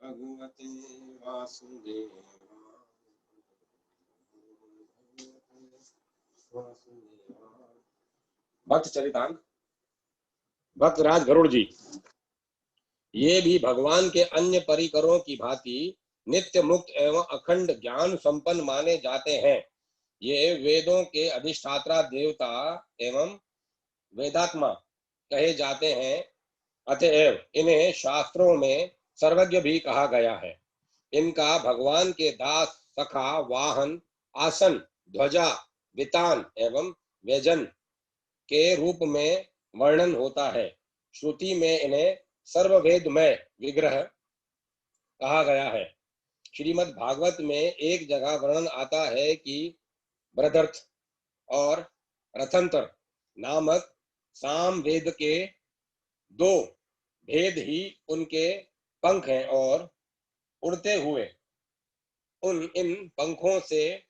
भगवते वासुदेवाय। भक्त चरितांक। भक्तराज गरुड़ जी ये भी भगवान के अन्य परिकरों की भांति नित्य मुक्त एवं अखंड ज्ञान संपन्न माने जाते हैं। ये वेदों के अधिष्ठाता देवता एवं वेदात्मा कहे जाते हैं। अतएव इन्हें शास्त्रों में सर्वज्ञ भी कहा गया है। इनका भगवान के दास, सखा, वाहन, आसन, ध्वजा, वितान एवं व्यजन के रूप में वर्णन होता है। श्रुति में इन्हें सर्ववेदमय विग्रह कहा गया है। श्रीमद् भागवत में एक जगह वर्णन आता है कि बृहदर्थ और रथंतर नामक साम वेद के दो भेद ही उनके पंख हैं और उड़ते हुए इन पंखों से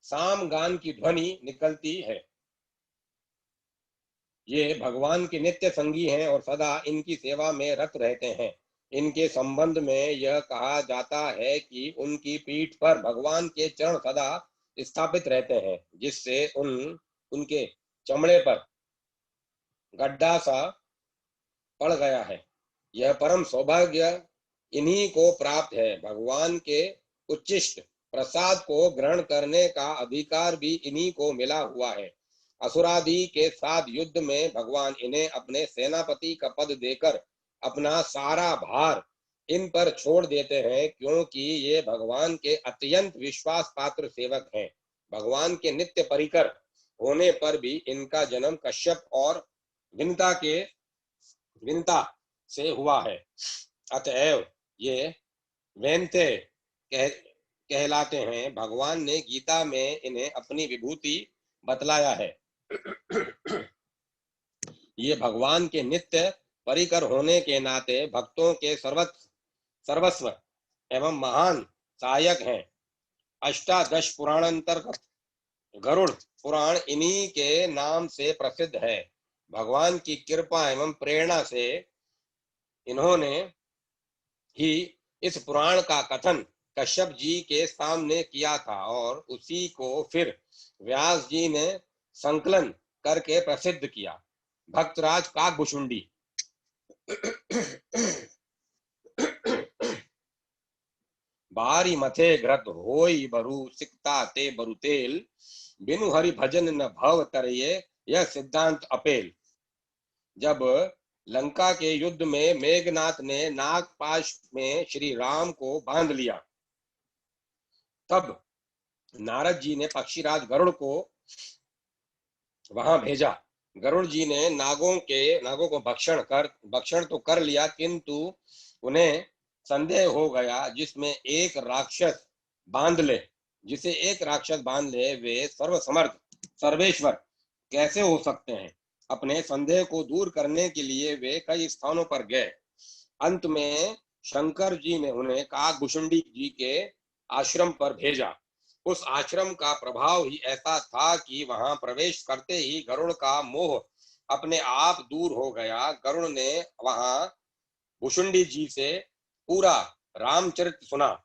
सामगान की ध्वनि निकलती है। ये भगवान के नित्य संगी हैं और सदा इनकी सेवा में रत रहते हैं। इनके संबंध में यह कहा जाता है कि उनकी पीठ पर भगवान के चरण सदा स्थापित रहते हैं, जिससे उनके चमड़े पर गड्ढा सा पड़ गया है। यह परम सौभाग्य इन्हीं को प्राप्त है। भगवान के उच्चिष्ट प्रसाद को ग्रहण करने का अधिकार भी इन्हीं को मिला हुआ है। असुरादि के साथ युद्ध में भगवान इन्हें अपने सेनापति का पद देकर अपना सारा भार इन पर छोड़ देते हैं, क्योंकि ये भगवान के अत्यंत विश्वास पात्र सेवक हैं। भगवान के नित्य परिकर होने पर भी इनका जन्म कश्यप और विनता से हुआ है। अतएव ये वेंते कहलाते हैं। भगवान ने गीता में इन्हें अपनी विभूति बतलाया है। ये भगवान के नित्य परिकर होने के नाते भक्तों के सर्वस्व एवं महान सहायक हैं। अष्टादश पुराण अंतर्गत गरुड़ पुराण इन्हीं के नाम से प्रसिद्ध है। भगवान की कृपा एवं प्रेरणा से इन्होंने ही इस पुराण का कथन कश्यप जी के सामने किया था और उसी को फिर व्यास जी ने संकलन करके प्रसिद्ध किया। भक्तराज काकभुशुंडी। बारी मथे घृत होई बरु सिकता ते बरु तेल, बिनु हरि भजन न भव तरये, यह सिद्धांत अपेल। जब लंका के युद्ध में मेघनाथ ने नागपाश में श्री राम को बांध लिया, तब नारद जी ने पक्षीराज गरुड़ को वहां भेजा। गरुड़ जी ने नागों को भक्षण तो कर लिया, किंतु उन्हें संदेह हो गया जिसे एक राक्षस बांध ले वे सर्वसमर्थ सर्वेश्वर कैसे हो सकते हैं। अपने संदेह को दूर करने के लिए वे कई स्थानों पर गए। अंत में शंकर जी ने उन्हें काकभुशुंडी जी के आश्रम पर भेजा। उस आश्रम का प्रभाव ही ऐसा था कि वहां प्रवेश करते ही गरुड़ का मोह अपने आप दूर हो गया। गरुड़ ने वहां भुशुंडी जी से पूरा रामचरित सुना।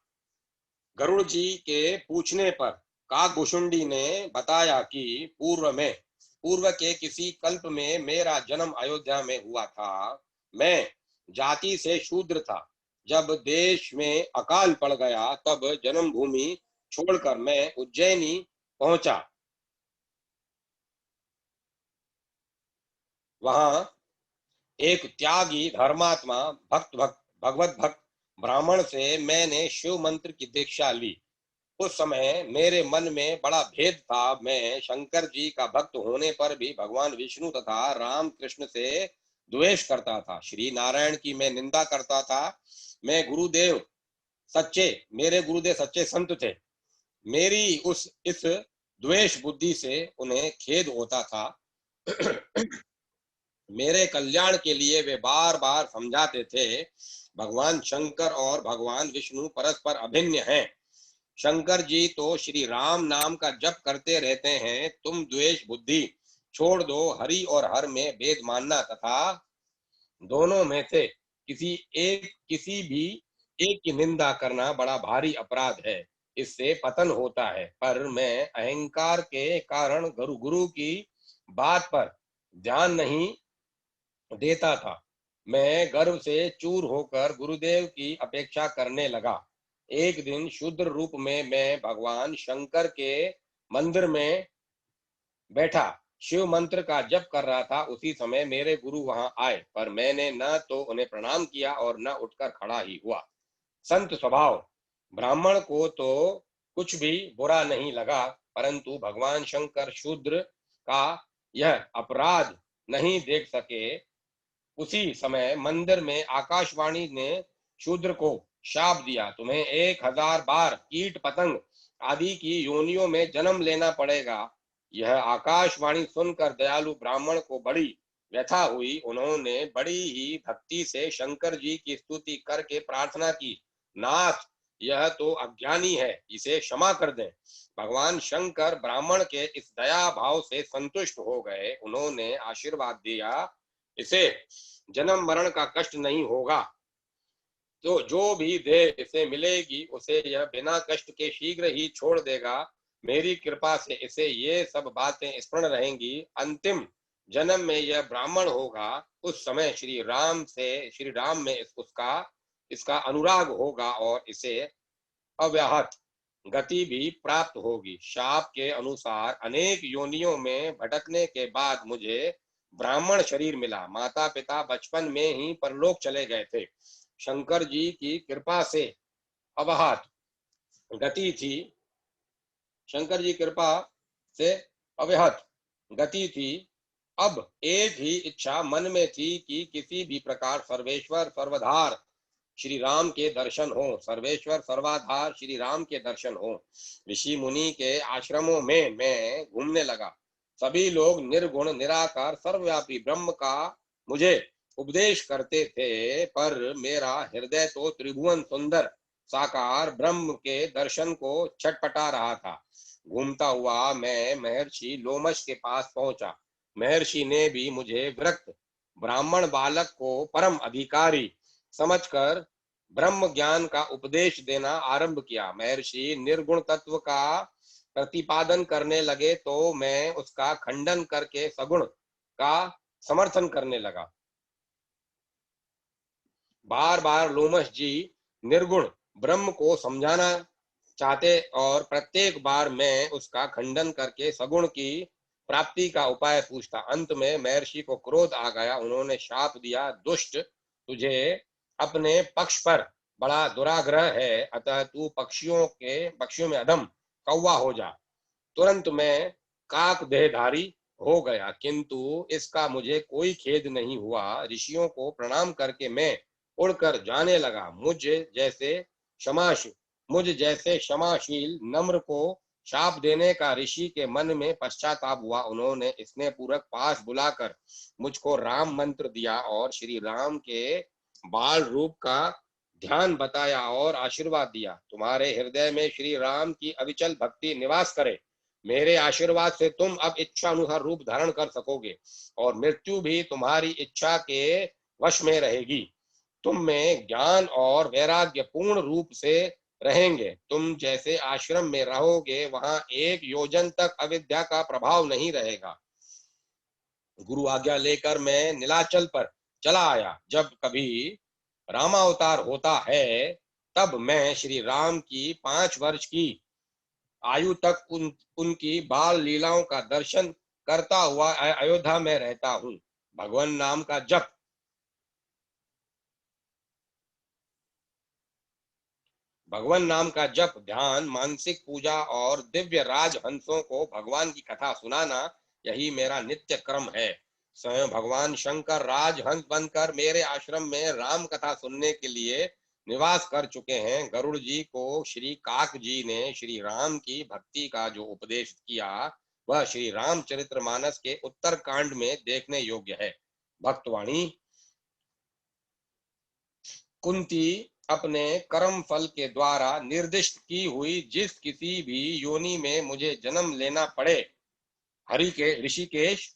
गरुड़ जी के पूछने पर काकभुशुंडी ने बताया कि पूर्व के किसी कल्प में मेरा जन्म अयोध्या में हुआ था। मैं जाति से शूद्र था। जब देश में अकाल पड़ गया तब जन्मभूमि छोड़कर मैं उज्जैनी पहुंचा। वहां एक त्यागी धर्मात्मा भगवत भक्त ब्राह्मण से मैंने शिव मंत्र की दीक्षा ली। उस समय मेरे मन में बड़ा भेद था। मैं शंकर जी का भक्त होने पर भी भगवान विष्णु तथा राम कृष्ण से द्वेष करता था। श्री नारायण की मैं निंदा करता था। मेरे गुरुदेव सच्चे संत थे। मेरी इस द्वेष बुद्धि से उन्हें खेद होता था। मेरे कल्याण के लिए वे बार बार समझाते थे, भगवान शंकर और भगवान विष्णु परस्पर अभिन्न हैं। शंकर जी तो श्री राम नाम का जप करते रहते हैं। तुम द्वेष बुद्धि छोड़ दो। हरि और हर में भेद मानना तथा दोनों में से किसी भी एक की निंदा करना बड़ा भारी अपराध है, इससे पतन होता है। पर मैं अहंकार के कारण गुरु गुरु की बात पर ध्यान नहीं देता था। मैं गर्व से चूर होकर गुरुदेव की अपेक्षा करने लगा। एक दिन शुद्र रूप में मैं भगवान शंकर के मंदिर में बैठा शिव मंत्र का जप कर रहा था। उसी समय मेरे गुरु वहां आए, पर मैंने न तो उन्हें प्रणाम किया और न उठकर खड़ा ही हुआ। संत स्वभाव। ब्राह्मण को तो कुछ भी बुरा नहीं लगा, परंतु भगवान शंकर शूद्र का यह अपराध नहीं देख सके। उसी समय मंदिर में आकाशवाणी ने शूद्र को शाप दिया, तुम्हें 1000 बार कीट पतंग आदि की योनियों में जन्म लेना पड़ेगा। यह आकाशवाणी सुनकर दयालु ब्राह्मण को बड़ी व्यथा हुई। उन्होंने बड़ी ही भक्ति से शंकर जी की स्तुति करके प्रार्थना की, नाथ यह तो अज्ञानी है, इसे क्षमा कर दें। भगवान शंकर ब्राह्मण के इस दया भाव से संतुष्ट हो गए। उन्होंने आशीर्वाद दिया, इसे जन्म मरण का कष्ट नहीं होगा, तो जो भी देह इसे मिलेगी उसे यह बिना कष्ट के शीघ्र ही छोड़ देगा। मेरी कृपा से इसे ये सब बातें स्मरण रहेंगी। अंतिम जन्म में यह ब्राह्मण होगा। उस समय श्री राम में उसका इसका अनुराग होगा और इसे अव्याहत गति भी प्राप्त होगी। शाप के अनुसार अनेक योनियों में भटकने के बाद मुझे ब्राह्मण शरीर मिला। माता पिता बचपन में ही परलोक चले गए थे। शंकर जी की कृपा से अव्याहत गति थी। शंकर जी कृपा से अव्याहत गति थी। अब एक ही इच्छा मन में थी कि किसी भी प्रकार सर्वेश्वर सर्वधार श्री राम के दर्शन हो। सर्वेश्वर सर्वाधार श्री राम के दर्शन हो। ऋषि मुनि के आश्रमों में मैं घूमने लगा। सभी लोग निर्गुण निराकार सर्वव्यापी ब्रह्म का मुझे उपदेश करते थे, पर मेरा हृदय तो त्रिभुवन सुंदर साकार ब्रह्म के दर्शन को छटपटा रहा था। घूमता हुआ मैं महर्षि लोमश के पास पहुंचा। महर्षि ने भी मुझे विरक्त ब्राह्मण बालक को परम अधिकारी समझकर ब्रह्म ज्ञान का उपदेश देना आरंभ किया। महर्षि निर्गुण तत्व का प्रतिपादन करने लगे तो मैं उसका खंडन करके सगुण का समर्थन करने लगा। बार बार लोमश जी निर्गुण ब्रह्म को समझाना चाहते और प्रत्येक बार मैं उसका खंडन करके सगुण की प्राप्ति का उपाय पूछता। अंत में महर्षि को क्रोध आ गया। उन्होंने शाप दिया, दुष्ट, तुझे अपने पक्ष पर बड़ा दुराग्रह है, अतः तू पक्षियों में अधम कौवा हो जा। तुरंत मैं काक देहधारी हो गया, किंतु इसका मुझे कोई खेद नहीं हुआ। ऋषियों को प्रणाम करके मैं उड़कर जाने लगा। मुझ जैसे क्षमाशील नम्र को शाप देने का ऋषि के मन में पश्चाताप हुआ। उन्होंने स्नेह पूर्वक पास बुलाकर मुझको राम मंत्र दिया और श्री राम के बाल रूप का ध्यान बताया और आशीर्वाद दिया, तुम्हारे हृदय में श्री राम की अविचल भक्ति निवास करे। मेरे आशीर्वाद से तुम अब इच्छा अनुसार रूप धारण कर सकोगे और मृत्यु भी तुम्हारी इच्छा के वश में रहेगी। तुम में ज्ञान और वैराग्य पूर्ण रूप से रहेंगे। तुम जैसे आश्रम में रहोगे वहां 1 योजन तक अविद्या का प्रभाव नहीं रहेगा। गुरु आज्ञा लेकर मैं नीलाचल पर चला आया। जब कभी रामावतार होता है तब मैं श्री राम की 5 वर्ष की आयु तक उनकी बाल लीलाओं का दर्शन करता हुआ अयोध्या में रहता हूँ। भगवान नाम का जप। भगवान नाम का जप, ध्यान, मानसिक पूजा और दिव्य राजहंसों को भगवान की कथा सुनाना, यही मेरा नित्य क्रम है। स्वयं भगवान शंकर राजहंस बनकर मेरे आश्रम में राम कथा सुनने के लिए निवास कर चुके हैं। गरुड़ जी को श्री काक जी ने श्री राम की भक्ति का जो उपदेश किया वह श्री रामचरितमानस के उत्तर कांड में देखने योग्य है। भक्तवाणी। कुंती अपने कर्म फल के द्वारा निर्दिष्ट की हुई जिस किसी भी योनि में मुझे जन्म लेना पड़े, हरि के ऋषिकेश,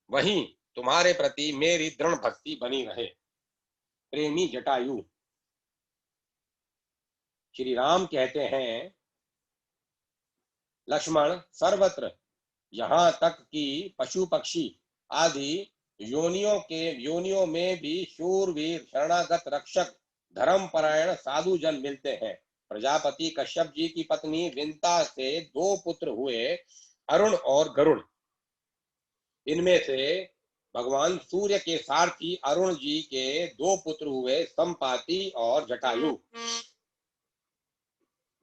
वहीं तुम्हारे प्रति मेरी दृढ़ भक्ति बनी रहे। प्रेमी जटायु। श्री राम कहते हैं, लक्ष्मण, सर्वत्र यहाँ तक कि पशु पक्षी आदि योनियों में भी शूरवीर शरणागत रक्षक धर्मपरायण साधु जन मिलते हैं। प्रजापति कश्यप जी की पत्नी विंता से 2 पुत्र हुए, अरुण और गरुड़। इनमें से भगवान सूर्य के सारथी अरुण जी के 2 पुत्र हुए, संपाति और जटायु।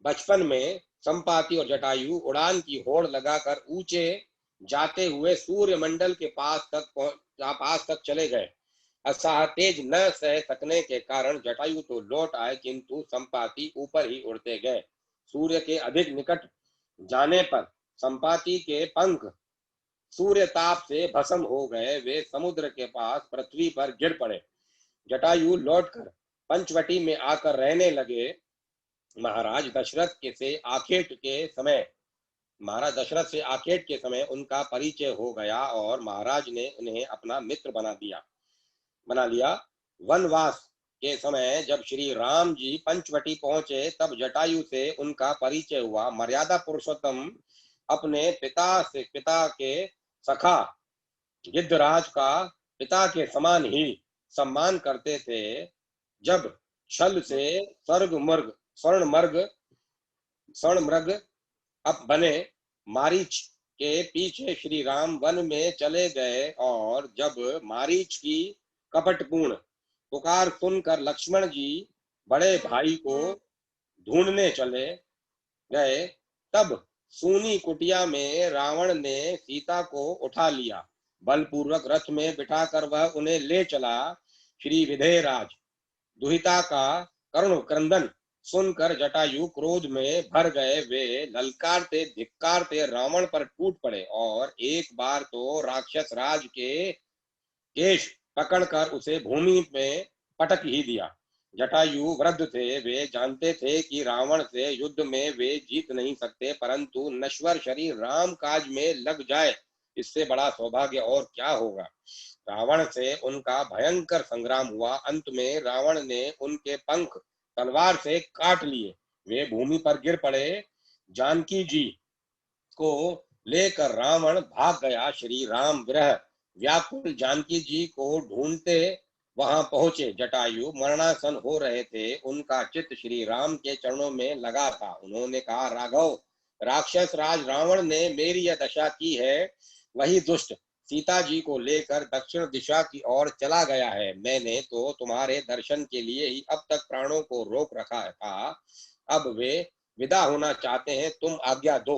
बचपन में संपाति और जटायु उड़ान की होड़ लगाकर ऊंचे जाते हुए सूर्य मंडल के पास तक चले गए। असाह तेज न सह सकने के कारण जटायु तो लौट आए, किंतु संपाति ऊपर ही उड़ते गए। सूर्य के अधिक निकट जाने पर संपाति के पंख सूर्य ताप से भस्म हो गए। वे समुद्र के पास पृथ्वी पर गिर पड़े। जटायु लौटकर पंचवटी में आकर रहने लगे। महाराज दशरथ से आखेट के समय उनका परिचय हो गया और महाराज ने उन्हें अपना मित्र बना लिया। वनवास के समय जब श्री राम जी पंचवटी पहुंचे, तब जटायु से उनका परिचय हुआ। मर्यादा पुरुषोत्तम अपने पिता के सखा गिद्धराज का पिता के समान ही सम्मान करते थे। जब छल से स्वर्ण मृग अब बने मारीच के पीछे श्री राम वन में चले गए, और जब मारीच की कपटपूर्ण पुकार सुनकर लक्ष्मण जी बड़े भाई को ढूंढने चले गए, तब सूनी कुटिया में रावण ने सीता को उठा लिया। बलपूर्वक रथ में बिठाकर वह उन्हें ले चला। श्री विधेयराज दुहिता का करुण क्रंदन सुनकर जटायु क्रोध में भर गए। वे ललकारते धिक्कारते रावण पर टूट पड़े और एक बार तो राक्षस राज के केश पकड़कर उसे भूमि में पटक ही दिया। जटायु वृद्ध थे। वे जानते थे कि रावण से युद्ध में वे जीत नहीं सकते, परंतु नश्वर शरीर राम काज में लग जाए, इससे बड़ा सौभाग्य और क्या होगा। रावण से उनका भयंकर संग्राम हुआ। अंत में रावण ने उनके पंख तलवार से काट लिए। वे भूमि पर गिर पड़े। जानकी जी को लेकर रावण भाग गया। श्री राम विरह व्याकुल जानकी जी को ढूंढते वहां पहुंचे। जटायु मरणासन हो रहे थे। उनका चित्त श्री राम के चरणों में लगा था। उन्होंने कहा, राघव, राक्षस राज रावण ने मेरी यह दशा की है। वही दुष्ट सीता जी को लेकर दक्षिण दिशा की ओर चला गया है। मैंने तो तुम्हारे दर्शन के लिए ही अब तक प्राणों को रोक रखा था। अब वे विदा होना चाहते हैं, तुम आज्ञा दो।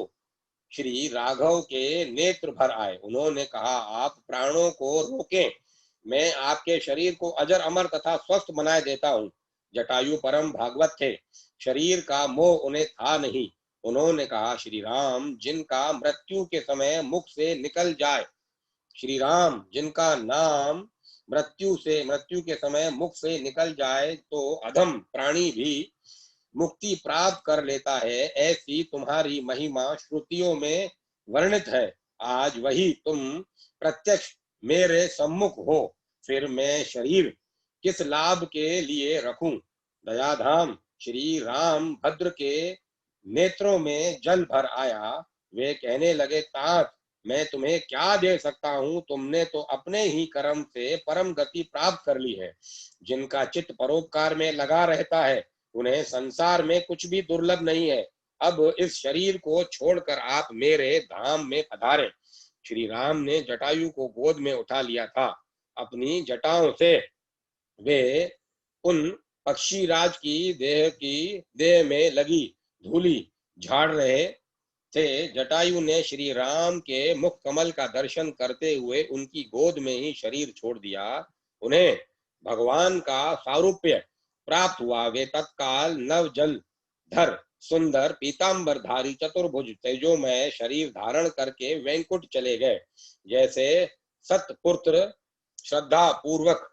श्री राघव के नेत्र भर आए। उन्होंने कहा, आप प्राणों को रोकें, मैं आपके शरीर को अजर अमर तथा स्वस्थ बनाए देता हूँ। जटायु परम भागवत थे। शरीर का मोह उन्हें था नहीं। उन्होंने कहा, श्री राम जिनका मृत्यु के समय मुख से निकल जाए, श्री राम जिनका नाम मृत्यु के समय मुख से निकल जाए तो अधम प्राणी भी मुक्ति प्राप्त कर लेता है, ऐसी तुम्हारी महिमा श्रुतियों में वर्णित है। आज वही तुम प्रत्यक्ष मेरे सम्मुख हो, फिर मैं शरीर किस लाभ के लिए रखूं। दयाधाम श्री राम भद्र के नेत्रों में जल भर आया। वे कहने लगे, तात, मैं तुम्हें क्या दे सकता हूं। तुमने तो अपने ही कर्म से परम गति प्राप्त कर ली है। जिनका चित्त परोपकार में लगा रहता है, उन्हें संसार में कुछ भी दुर्लभ नहीं है। अब इस शरीर को छोड़कर आप मेरे धाम में पधारें। श्री राम ने जटायु को गोद में उठा लिया था। अपनी जटाओं से वे उन पक्षीराज की देह में लगी धूलि झाड़ रहे थे। जटायु ने श्री राम के मुख कमल का दर्शन करते हुए उनकी गोद में ही शरीर छोड़ दिया। उन्हें भगवान का सारूप्य प्राप्त हुआ। वे तत्काल नव जल धर सुंदर पीतांबरधारी चतुर्भुज तेजोमय शरीर धारण करके वैकुंठ चले गए। जैसे सतपुत्र श्रद्धा पूर्वक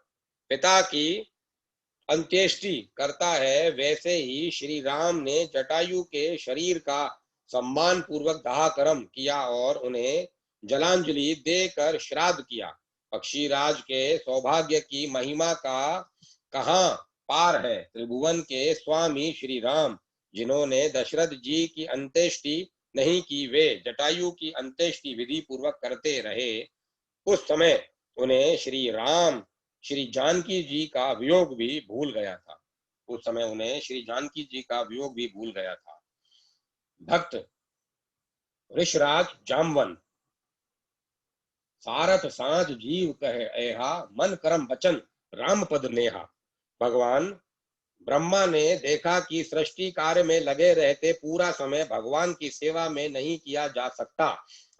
पिता की अंत्येष्टि करता है, वैसे ही श्री राम ने जटायु के शरीर का सम्मान पूर्वक दाह कर्म किया और उन्हें जलांजलि देकर श्राद्ध किया। पक्षीराज के सौभाग्य की महिमा का कहाँ पार है। त्रिभुवन के स्वामी श्री राम जिन्होंने दशरथ जी की अंत्येष्टि नहीं की, वे जटायु की अंत्येष्टि विधि पूर्वक करते रहे। उस समय उन्हें श्री राम, श्री जानकी जी का वियोग भी भूल गया था। उस समय उन्हें श्री जानकी जी का वियोग भी भूल गया था। भक्त ऋषराज जामवन सारथ सांझ जीव कहे ऐहा, मन करम वचन राम पद नेहा। भगवान ब्रह्मा ने देखा कि सृष्टि कार्य में लगे रहते पूरा समय भगवान की सेवा में नहीं किया जा सकता,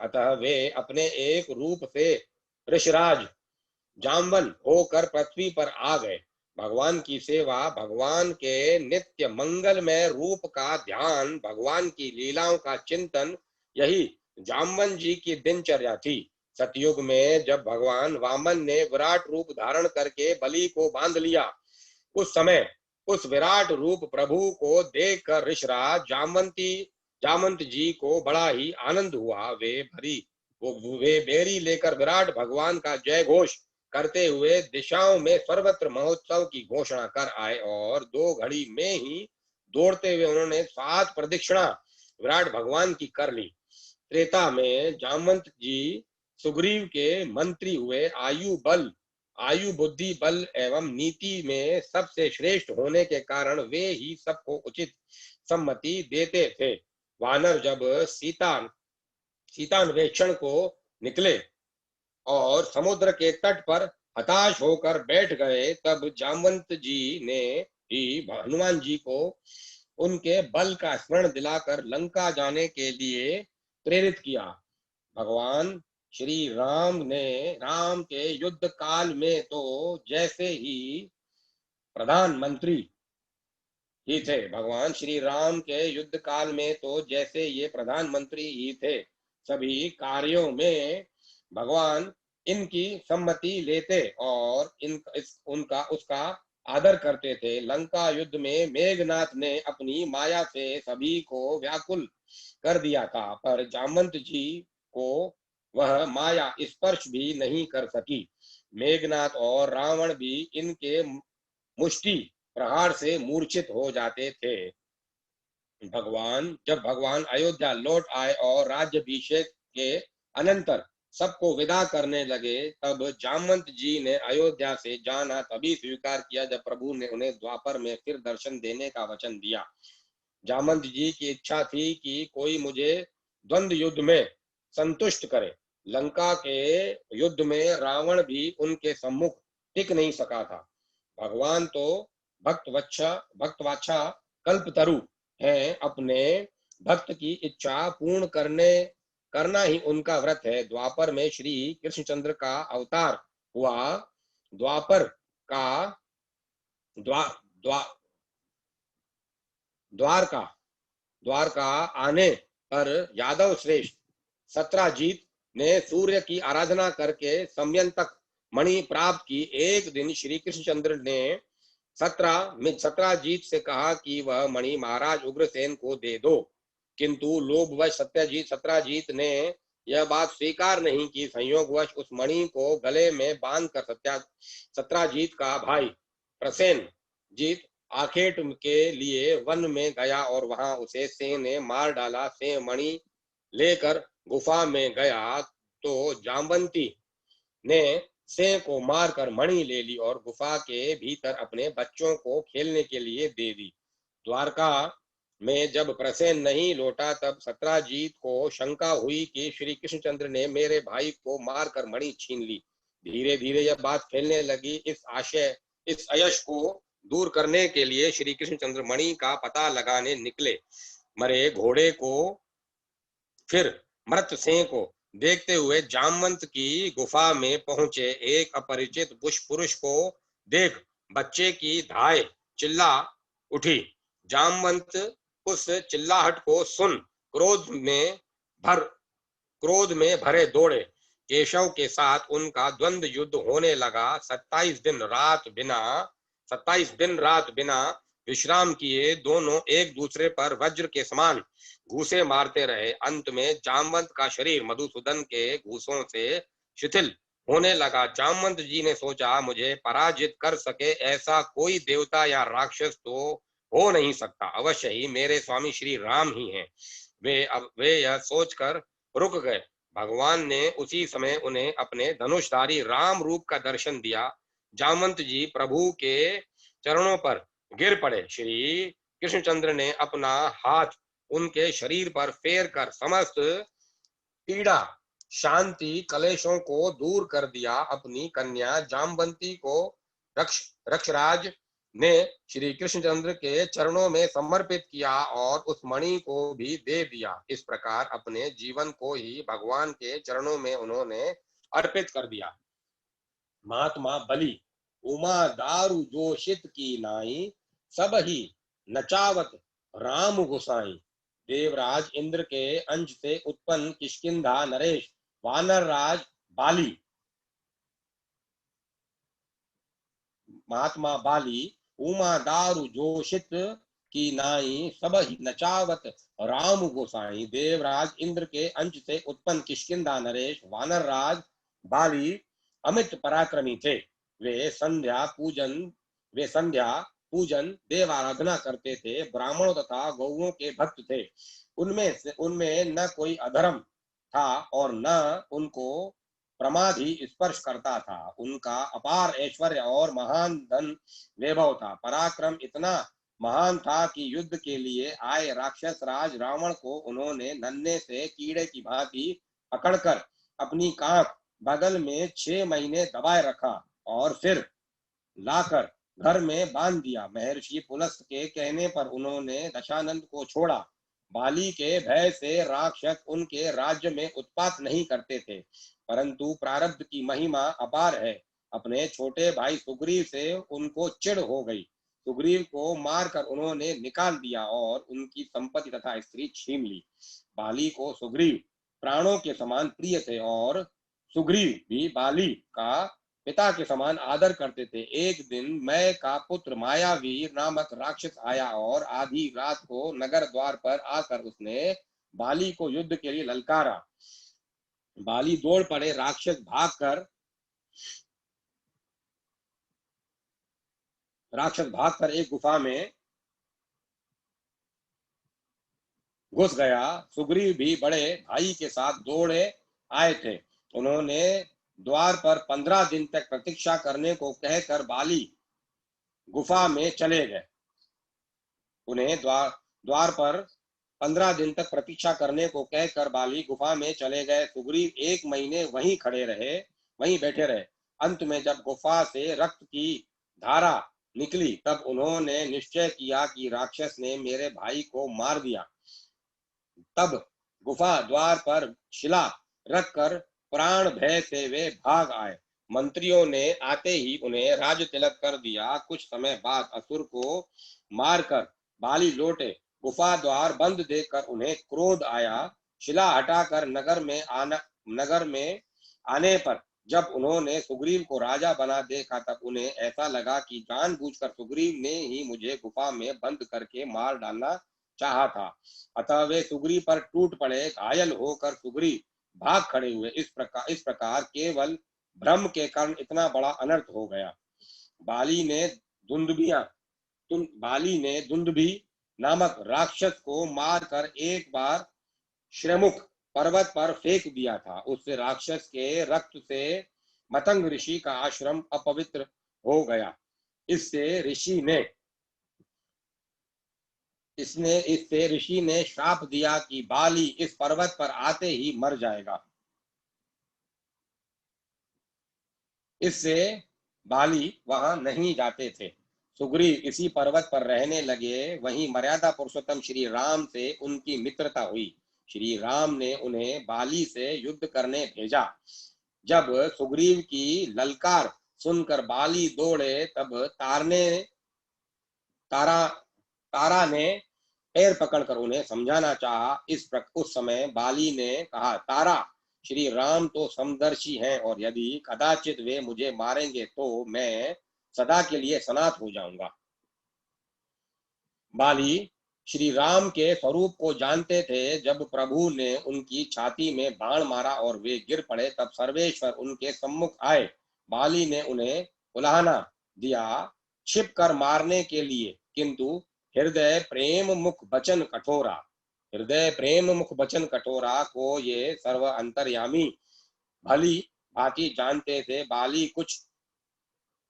अतः वे अपने एक रूप से ऋषराज जामवन होकर पृथ्वी पर आ गए। भगवान की सेवा, भगवान के नित्य मंगलमय रूप का ध्यान, भगवान की लीलाओं का चिंतन, यही जामवन जी की दिनचर्या थी। सतयुग में जब भगवान वामन ने विराट रूप धारण करके बलि को बांध लिया, उस समय उस विराट रूप प्रभु को देखकर ऋषराज जामवंत जी को बड़ा ही आनंद हुआ। वे बेरी लेकर विराट भगवान का जय घोष करते हुए दिशाओं में सर्वत्र महोत्सव की घोषणा कर आए और 2 घड़ी में ही दौड़ते हुए उन्होंने 7 प्रदक्षिणा विराट भगवान की कर ली। त्रेता में जामवंत जी सुग्रीव के मंत्री हुए। आयु बुद्धि बल एवं नीति में सबसे श्रेष्ठ होने के कारण वे ही सबको उचित सम्मति देते थे। वानर जब सीतान्वेषण को निकले और समुद्र के तट पर हताश होकर बैठ गए, तब जामवंत जी ने ही हनुमान जी को उनके बल का स्मरण दिलाकर लंका जाने के लिए प्रेरित किया। भगवान श्री राम के युद्ध काल में तो जैसे ही प्रधानमंत्री ही थे। भगवान श्री राम के युद्ध काल में तो जैसे ये प्रधानमंत्री ही थे। सभी कार्यों में भगवान इनकी सम्मति लेते और उसका आदर करते थे। लंका युद्ध में मेघनाथ ने अपनी माया से सभी को व्याकुल कर दिया था, पर जामवंत जी को वह माया स्पर्श भी नहीं कर सकी। मेघनाथ और रावण भी इनके मुष्टि प्रहार से मूर्छित हो जाते थे। जब भगवान अयोध्या लौट आए और राज्याभिषेक के अनंतर सबको विदा करने लगे, तब जामवंत जी ने अयोध्या से जाना तभी स्वीकार किया जब प्रभु ने उन्हें द्वापर में फिर दर्शन देने का वचन दिया। जामवंत जी की इच्छा थी कि कोई मुझे द्वंद्व युद्ध में संतुष्ट करे। लंका के युद्ध में रावण भी उनके सम्मुख टिक नहीं सका था। भगवान तो भक्तवाच्छा कल्पतरु हैं। अपने भक्त की इच्छा पूर्ण करना ही उनका व्रत है। द्वापर में श्री कृष्णचंद्र का अवतार हुआ। द्वापर का द्वारका आने पर यादव श्रेष्ठ सत्राजीत ने सूर्य की आराधना करके समयंतक मणि प्राप्त की। एक दिन श्री कृष्णचंद्र ने सत्राजीत से कहा कि वह मणि महाराज उग्रसेन को दे दो, किंतु लोभवश सत्राजीत ने यह बात स्वीकार नहीं की। संयोगवश उस मणि को गले में बांधकर सत्राजीत का भाई प्रसेनजीत आखेट के लिए वन में गया और वहां उसे सिंह ने मार डाला। सिंह मणि लेकर गुफा में गया तो जामवंती ने सिंह को मारकर मणि ले ली और गुफा के भीतर अपने बच्चों को खेलने के लिए दे दी। द्वारका में जब प्रसेन नहीं लौटा, तब सत्राजीत को शंका हुई कि श्री कृष्णचंद्र ने मेरे भाई को मारकर मणि छीन ली। धीरे धीरे यह बात फैलने लगी। इस अयश को दूर करने के लिए श्री कृष्णचंद्र मणि का पता लगाने निकले। मरे घोड़े को फिर मृत सिंह को देखते हुए जामवंत की गुफा में पहुंचे। एक अपरिचित पुरुष को देख बच्चे की धाय चिल्ला उठी। जामवंत उस चिल्लाहट को सुन क्रोध में भरे दौड़े। केशव के साथ उनका द्वंद्व युद्ध होने लगा। 27 दिन रात बिना विश्राम किए दोनों एक दूसरे पर वज्र के समान घूसे मारते रहे। अंत में जामवंत का शरीर मधुसूदन के घूसों से शिथिल होने लगा। जामवंत जी ने सोचा, मुझे पराजित कर सके ऐसा कोई देवता या राक्षस तो हो नहीं सकता, अवश्य ही मेरे स्वामी श्री राम ही हैं। वे यह सोचकर रुक गए। भगवान ने उसी समय उन्हें अपने धनुषधारी राम रूप का दर्शन दिया। जामवंत जी प्रभु के चरणों पर गिर पड़े। श्री कृष्णचंद्र ने अपना हाथ उनके शरीर पर फेर कर समस्त पीड़ा शांति कलेशों को दूर कर दिया। अपनी कन्या जामवंती को रक्षराज ने श्री कृष्णचंद्र के चरणों में समर्पित किया और उस मणि को भी दे दिया। इस प्रकार अपने जीवन को ही भगवान के चरणों में उन्होंने अर्पित कर दिया। महात्मा बलि उमा दारु जोशित की नाई, सब ही नचावत राम गोसाई। देवराज इंद्र के अंश से उत्पन्न किष्किंधा नरेश वानर राज बाली, महात्मा बाली उमा दारु जोशित की नाई, सब ही नचावत राम गोसाई। देवराज इंद्र के अंश से उत्पन्न किष्किंधा नरेश वानर राज बाली अमित पराक्रमी थे। वे संध्या पूजन देव आराधना करते थे। ब्राह्मणों तथा गौओं के भक्त थे। उनमें न कोई अधर्म था और न उनको प्रमाद ही स्पर्श करता था। उनका अपार ऐश्वर्य और महान धन वैभव था। पराक्रम इतना महान था कि युद्ध के लिए आए राक्षस राज रावण को उन्होंने नन्हे से कीड़े की भांति पकड़कर अपनी कांख बगल में 6 महीने दबाए रखा और फिर लाकर घर में बांध दिया। महर्षि पुलस्त के कहने पर उन्होंने दशानंद को छोड़ा। बाली के भय से राक्षस उनके राज्य में उत्पात नहीं करते थे, परंतु प्रारब्ध की महिमा अपार है। अपने छोटे भाई सुग्रीव से उनको चिढ़ हो गई। सुग्रीव को मारकर उन्होंने निकाल दिया और उनकी संपत्ति तथा स्त्री छीन ली। बाली को सुग्रीव प्राणों के समान प्रिय थे और सुग्रीव भी बाली का पिता के समान आदर करते थे। एक दिन मैं का पुत्र मायावीर नामक राक्षस आया और आधी रात को नगर द्वार पर आकर उसने बाली को युद्ध के लिए ललकारा। बाली दौड़ पड़े। राक्षस भागकर एक गुफा में घुस गया। सुग्रीव भी बड़े भाई के साथ दौड़े आए थे। उन्होंने द्वार पर 15 दिन तक प्रतीक्षा करने को कहकर बाली गुफा में चले गए। उन्हें द्वार पर 15 दिन तक प्रतीक्षा करने को कहकर बाली गुफा में चले गए। सुग्रीव 1 महीने वहीं बैठे रहे। अंत में जब गुफा से रक्त की धारा निकली तब उन्होंने निश्चय किया कि राक्षस ने मेरे भाई को मार दिया। तब गुफा द्वार पर शिला रखकर प्राण भय से वे भाग आए। मंत्रियों ने आते ही उन्हें राज तिलक कर दिया। कुछ समय बाद असुर को मारकर बाली लौटे। गुफा द्वार बंद देखकर उन्हें क्रोध आया। शिला हटाकर नगर में आने पर जब उन्होंने सुग्रीव को राजा बना देखा तब उन्हें ऐसा लगा कि जानबूझकर सुग्रीव ने ही मुझे गुफा में बंद करके मार डालना चाहा था। अतः वे सुग्रीव पर टूट पड़े। घायल होकर सुग्रीव भाग खड़े हुए। इस प्रकार केवल भ्रम के कारण इतना बड़ा अनर्थ हो गया। बाली ने दुंदुभी नामक राक्षस को मारकर एक बार श्रमुख पर्वत पर फेंक दिया था। उस राक्षस के रक्त से मतंग ऋषि का आश्रम अपवित्र हो गया। इससे ऋषि ने श्राप दिया कि बाली इस पर्वत पर आते ही मर जाएगा। इससे बाली वहां नहीं जाते थे। सुग्रीव इसी पर्वत पर रहने लगे। वहीं मर्यादा पुरुषोत्तम श्री राम से उनकी मित्रता हुई। श्री राम ने उन्हें बाली से युद्ध करने भेजा। जब सुग्रीव की ललकार सुनकर बाली दौड़े तब तारा ने पैर पकड़कर उन्हें समझाना चाहा। उस समय बाली ने कहा, तारा, श्री राम तो समदर्शी हैं और यदि कदाचित वे मुझे मारेंगे तो मैं सदा के लिए सनाथ हो जाऊंगा। बाली श्री राम के स्वरूप को जानते थे। जब प्रभु ने उनकी छाती में बाण मारा और वे गिर पड़े तब सर्वेश्वर उनके सम्मुख आए। बाली ने उन्हें उलाहना दिया छिप कर मारने के लिए, किंतु हृदय प्रेम मुख बचन कठोरा, हृदय प्रेम मुख बचन कठोरा को ये सर्व अंतर्यामी भली भांति जानते थे।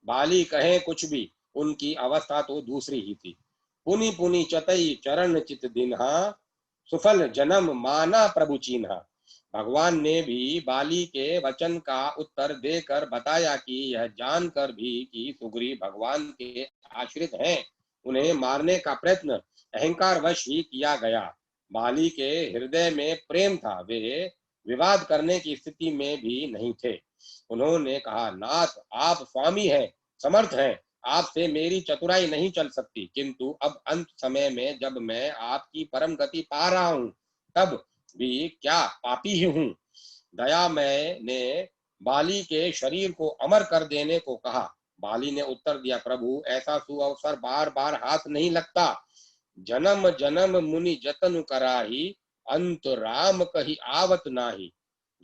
बाली कहे कुछ भी, उनकी अवस्था तो दूसरी ही थी। पुनि पुनि चतई चरण चित दिन्हा, सुफल जन्म माना प्रभु चीन्हा। भगवान ने भी बाली के वचन का उत्तर देकर बताया कि यह जानकर भी कि सुग्रीव भगवान के आश्रित हैं, उन्हें मारने का प्रयत्न अहंकार वश ही किया गया। बाली के हृदय में प्रेम था, वे विवाद करने की स्थिति में भी नहीं थे। उन्होंने कहा, नाथ आप स्वामी हैं, समर्थ हैं, आपसे मेरी चतुराई नहीं चल सकती, किंतु अब अंत समय में जब मैं आपकी परम गति पा रहा हूं, तब भी क्या पापी ही हूं। दया मैंने बाली के शरीर को अमर कर देने को कहा। बाली ने उत्तर दिया, प्रभु ऐसा सुअवसर बार बार हाथ नहीं लगता। जन्म जन्म मुनि जतन कराही, अंत राम कही आवत नाही।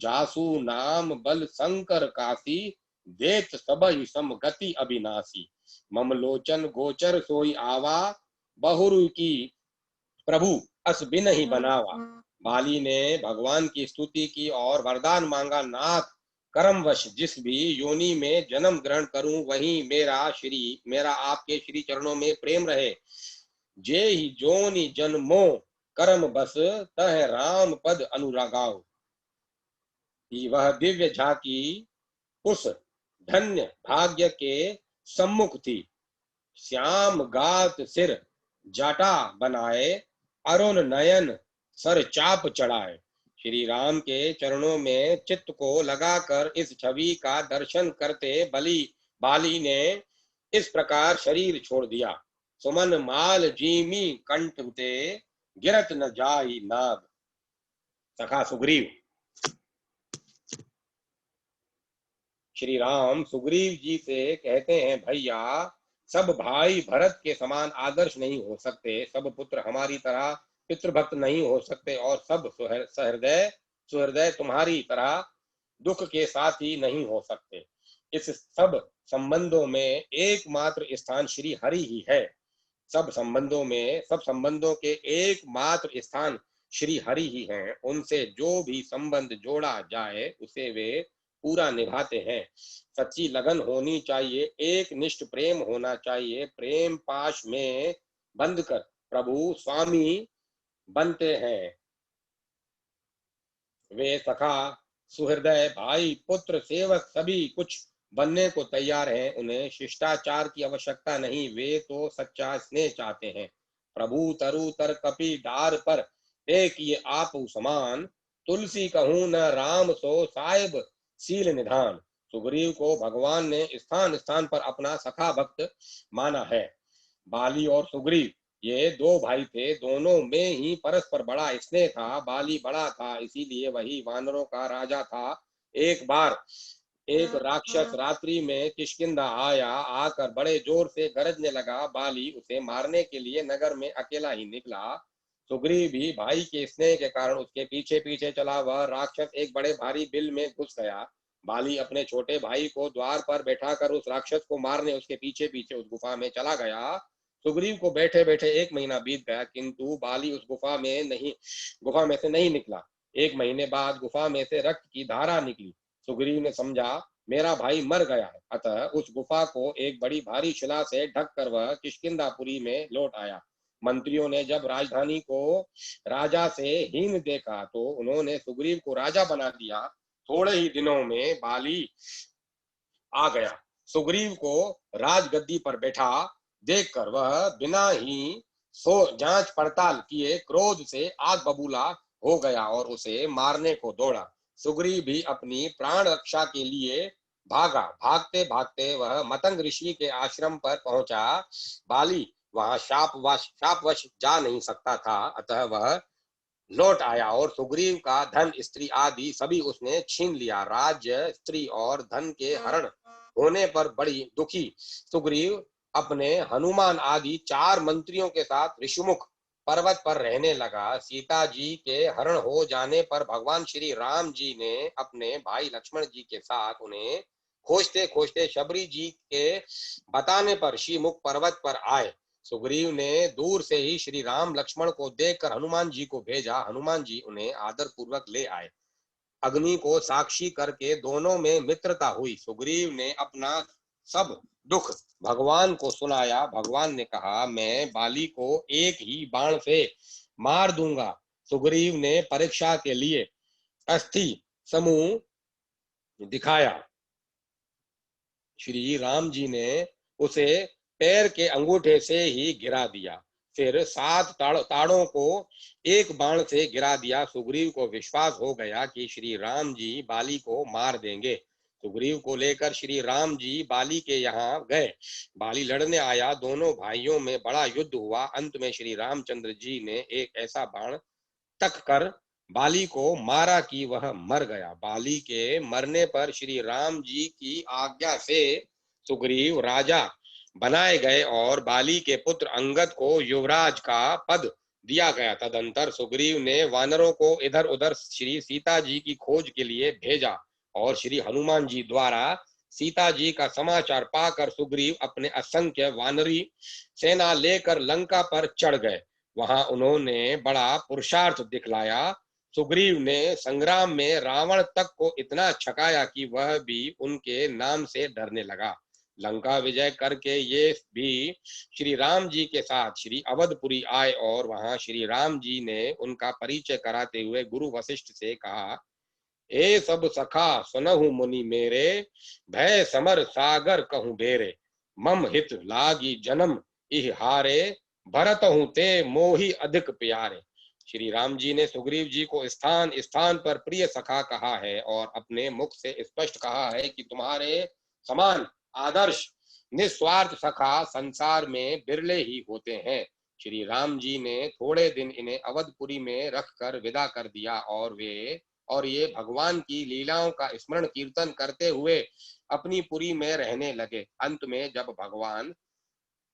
जासु नाम बल शंकर काशी, देत सबहि सम गति अविनाशी। ममलोचन गोचर सोई आवा, बहुरु की प्रभु अस बिन ही बनावा। बाली ने भगवान की स्तुति की और वरदान मांगा, नाथ कर्मवश जिस भी योनि में जन्म ग्रहण करूं, वहीं मेरा आपके श्री चरणों में प्रेम रहे। जे ही जोनि जन्मो कर्म बस, तह राम पद अनुरागाओ। वह दिव्य झांकी उस धन्य भाग्य के सम्मुख थी। श्याम गात सिर जाटा बनाए, अरुण नयन सर चाप चढ़ाए। श्री राम के चरणों में चित्त को लगाकर इस छवि का दर्शन करते बाली ने इस प्रकार शरीर छोड़ दिया। सुमन माल जीमी कंठ ते, गिरत न जाई नाग। सखा सुग्रीव। श्री राम सुग्रीव जी से कहते हैं, भैया सब भाई भरत के समान आदर्श नहीं हो सकते, सब पुत्र हमारी तरह पितृभक्त नहीं हो सकते, और सब सुहृदय तुम्हारी तरह दुख के साथी नहीं हो सकते। इस सब संबंधों में एकमात्र स्थान श्री हरि ही है। सब संबंधों के एकमात्र स्थान श्री हरि ही हैं। उनसे जो भी संबंध जोड़ा जाए उसे वे पूरा निभाते हैं। सच्ची लगन होनी चाहिए, एक निष्ठ प्रेम होना चाहिए। प्रेम पाश में बंध कर प्रभु स्वामी बनते हैं। वे सखा सुहृदय भाई पुत्र सेवक सभी कुछ बनने को तैयार हैं। उन्हें शिष्टाचार की आवश्यकता नहीं, वे तो सच्चा स्नेह चाहते हैं। प्रभु तरु तर कपि डार पर, एक ये आप समान, तुलसी कहूं न राम सो साहिब सील निधान। सुग्रीव को भगवान ने स्थान स्थान पर अपना सखा भक्त माना है। बाली और सुग्रीव ये दो भाई थे, दोनों में ही परस्पर बड़ा स्नेह था। बाली बड़ा था, इसीलिए वही वानरों का राजा था। एक बार एक राक्षस रात्रि में किष्किंधा आया, आकर बड़े जोर से गरजने लगा। बाली उसे मारने के लिए नगर में अकेला ही निकला। सुग्रीव भी भाई के स्नेह के कारण उसके पीछे पीछे चला। वह राक्षस एक बड़े भारी बिल में घुस गया। बाली अपने छोटे भाई को द्वार पर बैठाकर उस राक्षस को मारने उसके पीछे पीछे उस गुफा में चला गया। सुग्रीव को बैठे बैठे 1 महीना बीत गया, किंतु बाली उस गुफा में से नहीं निकला। 1 महीने बाद गुफा में से रक्त की धारा निकली। सुग्रीव ने समझा मेरा भाई मर गया है, अतः उस गुफा को एक बड़ी भारी शिला से ढककर वह किष्किंधापुरी में लौट आया। मंत्रियों ने जब राजधानी को राजा से हीन देखा तो उन्होंने सुग्रीव को राजा बना दिया। थोड़े ही दिनों में बाली आ गया। सुग्रीव को राजगद्दी पर बैठा देखकर वह बिना ही जांच पड़ताल किए क्रोध से आग बबूला हो गया और उसे मारने को दौड़ा। सुग्रीव भी अपनी प्राण रक्षा के लिए भागा। भागते भागते वह मतंग ऋषि के आश्रम पर पहुंचा। बाली वहां शापवश जा नहीं सकता था, अतः वह लौट आया और सुग्रीव का धन स्त्री आदि सभी उसने छीन लिया। राज्य स्त्री और धन के हरण होने पर बड़ी दुखी सुग्रीव अपने हनुमान आदि 4 मंत्रियों के साथ ऋषिमुख पर्वत पर रहने लगा। सीता जी के हरण हो जाने पर भगवान श्री राम जी ने अपने भाई लक्ष्मण जी के साथ उन्हें खोजते खोजते शबरी जी के बताने पर ऋषिमुख पर्वत पर आए। सुग्रीव ने दूर से ही श्री राम लक्ष्मण को देखकर हनुमान जी को भेजा। हनुमान जी उन्हें आदर पूर्वक ले आए। अग्नि को साक्षी करके दोनों में मित्रता हुई। सुग्रीव ने अपना सब दुख भगवान को सुनाया। भगवान ने कहा, मैं बाली को एक ही बाण से मार दूंगा। सुग्रीव ने परीक्षा के लिए अस्थि समूह दिखाया। श्री राम जी ने उसे पैर के अंगूठे से ही गिरा दिया। फिर 7 ताड़ों को एक बाण से गिरा दिया। सुग्रीव को विश्वास हो गया कि श्री राम जी बाली को मार देंगे। सुग्रीव को लेकर श्री राम जी बाली के यहाँ गए। बाली लड़ने आया। दोनों भाइयों में बड़ा युद्ध हुआ। अंत में श्री रामचंद्र जी ने एक ऐसा बाण तक कर बाली को मारा कि वह मर गया। बाली के मरने पर श्री राम जी की आज्ञा से सुग्रीव राजा बनाए गए और बाली के पुत्र अंगद को युवराज का पद दिया गया। तदंतर सुग्रीव ने वानरों को इधर उधर श्री सीता जी की खोज के लिए भेजा और श्री हनुमान जी द्वारा सीता जी का समाचार पाकर सुग्रीव अपने असंख्य वानरी सेना लेकर लंका पर चढ़ गए। वहां उन्होंने बड़ा पुरुषार्थ दिखलाया। सुग्रीव ने संग्राम में रावण तक को इतना छकाया कि वह भी उनके नाम से डरने लगा। लंका विजय करके ये भी श्री राम जी के साथ श्री अवधपुरी आए और वहां श्री राम जी ने उनका परिचय कराते हुए गुरु वशिष्ठ से कहा, ए सब सखा सुनहु मुनि मेरे, भय समर सागर कहूं बेरे, मम हित लागी जन्म इह हारे, भरत हूं ते मोहि अधिक प्यारे। श्री राम जी ने सुग्रीव जी को स्थान स्थान पर प्रिय सखा कहा है और अपने मुख से स्पष्ट कहा है कि तुम्हारे समान आदर्श निस्वार्थ सखा संसार में बिरले ही होते हैं। श्री राम जी ने थोड़े दिन इन्हें अवधपुरी में रखकर विदा कर दिया और ये भगवान की लीलाओं का स्मरण कीर्तन करते हुए अपनी पुरी में रहने लगे। अंत में जब भगवान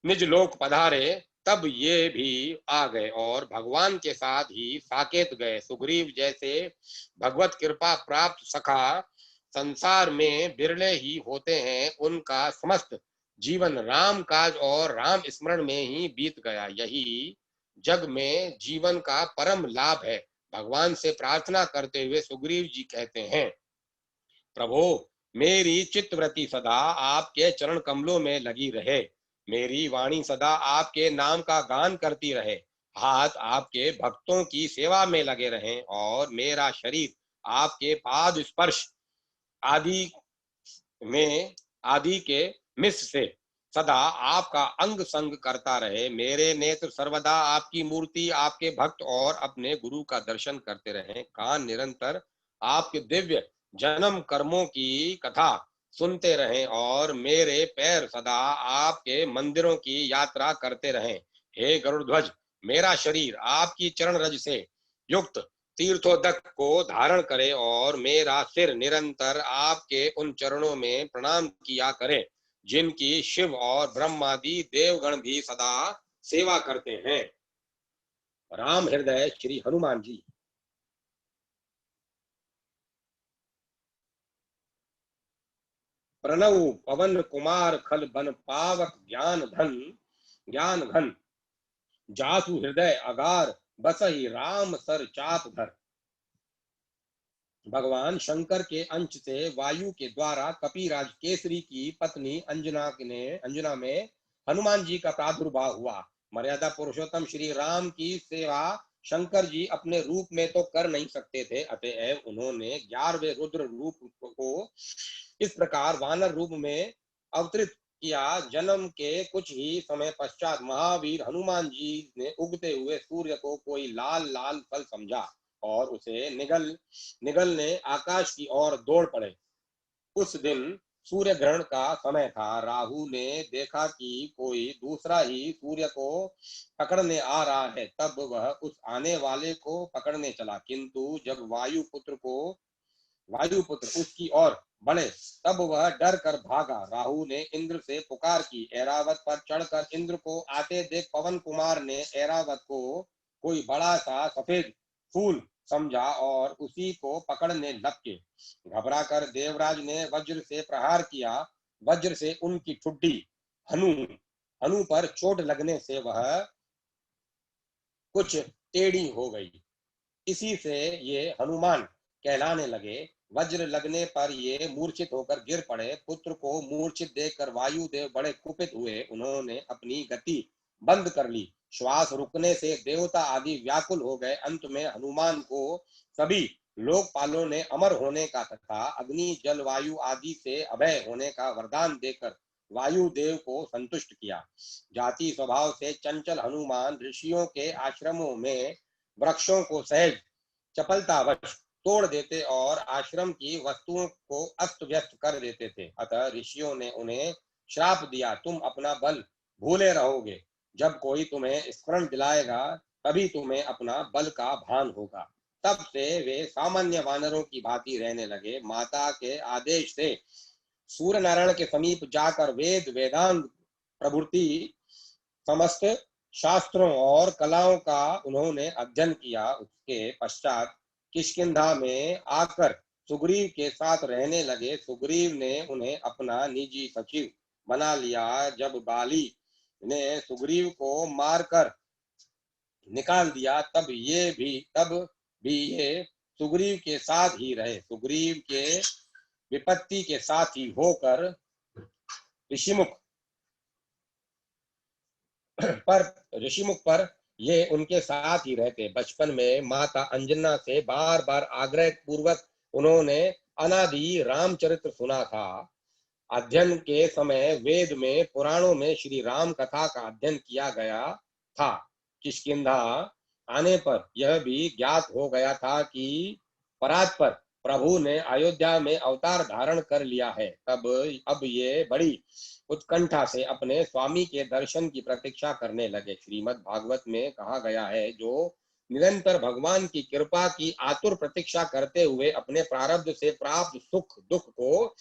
निज लोक पधारे तब ये भी आ गए और भगवान के साथ ही साकेत गए। सुग्रीव जैसे भगवत कृपा प्राप्त सखा संसार में बिरले ही होते हैं। उनका समस्त जीवन राम काज और राम स्मरण में ही बीत गया। यही जग में जीवन का परम लाभ है। भगवान से प्रार्थना करते हुए सुग्रीव जी कहते हैं, प्रभो मेरी चित्तवृत्ति सदा आपके चरण कमलों में लगी रहे, मेरी वाणी सदा आपके नाम का गान करती रहे, हाथ आपके भक्तों की सेवा में लगे रहें और मेरा शरीर आपके पाद स्पर्श आदि में आदि के मिस से सदा आपका अंग संग करता रहे। मेरे नेत्र सर्वदा आपकी मूर्ति, आपके भक्त और अपने गुरु का दर्शन करते रहें। कान निरंतर आपके दिव्य जन्म कर्मों की कथा सुनते रहें और मेरे पैर सदा आपके मंदिरों की यात्रा करते रहें। हे गरुड़ध्वज, मेरा शरीर आपकी चरण रज से युक्त तीर्थोदक को धारण करे और मेरा सिर निरंतर आपके उन चरणों में प्रणाम किया करे जिनकी शिव और ब्रह्मादि देवगण भी सदा सेवा करते हैं। राम हृदय श्री हनुमान जी। प्रणव पवन कुमार खल बन पावक ज्ञान घन, जासु हृदय अगार बसहि राम सर चाप धर। भगवान शंकर के अंश से वायु के द्वारा कपिराज केसरी की पत्नी अंजना में हनुमान जी का प्रादुर्भाव हुआ। मर्यादा पुरुषोत्तम श्री राम की सेवा शंकर जी अपने रूप में तो कर नहीं सकते थे, अतएव उन्होंने 11वें रुद्र रूप को इस प्रकार वानर रूप में अवतरित किया। जन्म के कुछ ही समय पश्चात महावीर हनुमान जी ने उगते हुए सूर्य को कोई लाल लाल फल समझा और उसे निगलने आकाश की ओर दौड़ पड़े। उस दिन सूर्य ग्रहण का समय था। राहु ने देखा कि कोई दूसरा ही सूर्य को पकड़ने आ रहा है, तब वह उस आने वाले को पकड़ने चला, किंतु जब वायुपुत्र उसकी ओर बढ़े तब वह डर कर भागा। राहु ने इंद्र से पुकार की। ऐरावत पर चढ़कर इंद्र को आते देख पवन कुमार ने ऐरावत को कोई बड़ा सा सफेद फूल समझा और उसी को पकड़ने लपके। घबराकर देवराज ने वज्र से प्रहार किया। वज्र से उनकी ठुड्डी हनु हनु पर चोट लगने से वह कुछ टेढ़ी हो गई। इसी से ये हनुमान कहलाने लगे। वज्र लगने पर ये मूर्छित होकर गिर पड़े। पुत्र को मूर्छित देखकर वायुदेव बड़े कुपित हुए। उन्होंने अपनी गति बंद कर ली। श्वास रुकने से देवता आदि व्याकुल हो गए। अंत में हनुमान को सभी लोकपालों ने अमर होने का तथा अग्नि जल वायु आदि से अभय होने का वरदान देकर वायुदेव को संतुष्ट किया। जाति स्वभाव से चंचल हनुमान ऋषियों के आश्रमों में वृक्षों को सहज चपलतावश तोड़ देते और आश्रम की वस्तुओं को अस्त व्यस्त कर देते थे। अतः ऋषियों ने उन्हें श्राप दिया, तुम अपना बल भूले रहोगे। जब कोई तुम्हें स्मरण दिलाएगा तभी तुम्हें अपना बल का भान होगा। तब से वे सामान्य वानरों की भांति रहने लगे। माता के आदेश से सूर्य नारायण के समीप जाकर वेद वेदांत प्रभृति समस्त शास्त्रों और कलाओं का उन्होंने अध्ययन किया। उसके पश्चात किष्किंधा में आकर सुग्रीव के साथ रहने लगे। सुग्रीव ने उन्हें अपना निजी सचिव बना लिया। जब बाली ने सुग्रीव को मारकर निकाल दिया तब भी ये सुग्रीव के साथ ही रहे। सुग्रीव के विपत्ति के साथ ही होकर ऋषिमुख पर ये उनके साथ ही रहते। बचपन में माता अंजना से बार बार आग्रह पूर्वक उन्होंने अनादि रामचरित्र सुना था। अध्ययन के समय वेद में पुराणों में श्री राम कथा का अध्ययन किया गया था। किष्किंधा आने पर यह भी ज्ञात हो गया था कि परात्पर प्रभु ने अयोध्या में अवतार धारण कर लिया है। अब ये बड़ी उत्कंठा से अपने स्वामी के दर्शन की प्रतीक्षा करने लगे। श्रीमद् भागवत में कहा गया है, जो निरंतर भगवान की कृपा की आतुर प्रतीक्षा करते हुए अपने प्रारब्ध से प्राप्त सुख दुख को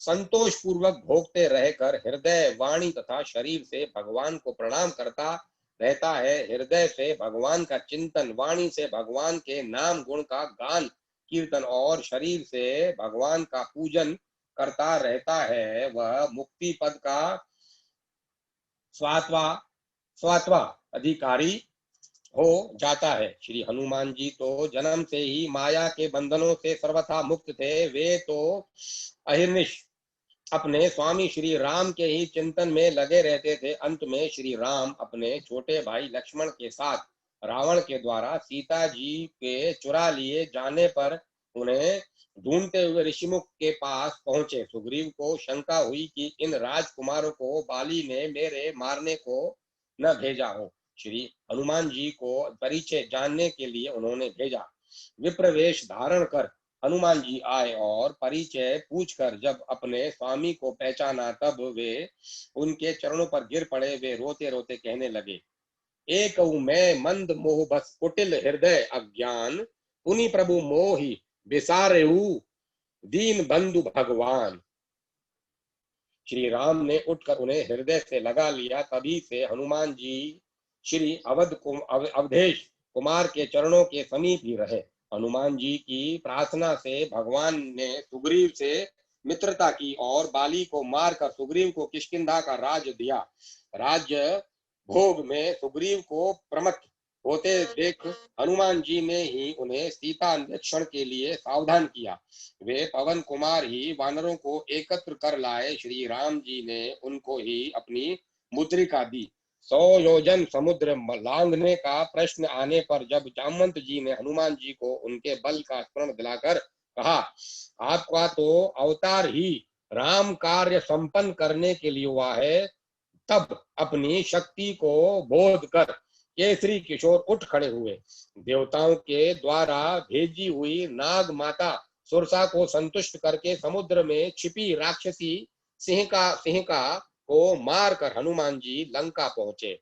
संतोष पूर्वक भोगते रहकर हृदय वाणी तथा शरीर से भगवान को प्रणाम करता रहता है। हृदय से भगवान का चिंतन, वाणी से भगवान के नाम गुण का गान कीर्तन और शरीर से भगवान का पूजन करता रहता है, वह मुक्ति पद का स्वात्वा अधिकारी हो जाता है। श्री हनुमान जी तो जन्म से ही माया के बंधनों से सर्वथा मुक्त थे। वे तो अहिर्निश अपने स्वामी श्री राम के ही चिंतन में लगे रहते थे। अंत में श्री राम अपने छोटे भाई लक्ष्मण के साथ रावण के द्वारा सीता जी के चुरा लिए जाने पर उन्हें ढूंढते हुए ऋषिमुख के पास पहुंचे। सुग्रीव को शंका हुई कि इन राजकुमारों को बाली ने मेरे मारने को न भेजा हो। श्री हनुमान जी को परिचय जानने के लिए उन्होंने भेजा। विप्रवेश धारण कर हनुमान जी आए और परिचय पूछकर जब अपने स्वामी को पहचाना तब वे उनके चरणों पर गिर पड़े। वे रोते रोते कहने लगे, एक मैं मंद मोह बस कुटिल हृदय अज्ञान, पुनि प्रभु मोहि बिसारेहु दीन बंधु भगवान। श्री राम ने उठकर उन्हें हृदय से लगा लिया। तभी से हनुमान जी श्री अवधेश कुमार के चरणों के समीप ही रहे। हनुमान जी की प्रार्थना से भगवान ने सुग्रीव से मित्रता की और बाली को मारकर सुग्रीव को किष्किंधा का राज्य दिया। राज्य भोग में सुग्रीव को प्रमत्त होते देख हनुमान जी ने ही उन्हें सीता अन्वेषण के लिए सावधान किया। वे पवन कुमार ही वानरों को एकत्र कर लाए। श्री राम जी ने उनको ही अपनी मुद्रिका दी। 100 योजन समुद्र लांघने का प्रश्न आने पर जब जामवंत जी ने हनुमान जी को उनके बल का स्मरण दिलाकर कहा, आपका तो अवतार ही राम कार्य संपन्न करने के लिए हुआ है, तब अपनी शक्ति को बोध कर केसरी किशोर उठ खड़े हुए। देवताओं के द्वारा भेजी हुई नाग माता सुरसा को संतुष्ट करके समुद्र में छिपी राक्षसी सिंहिका को मारकर हनुमान जी लंका पहुंचे।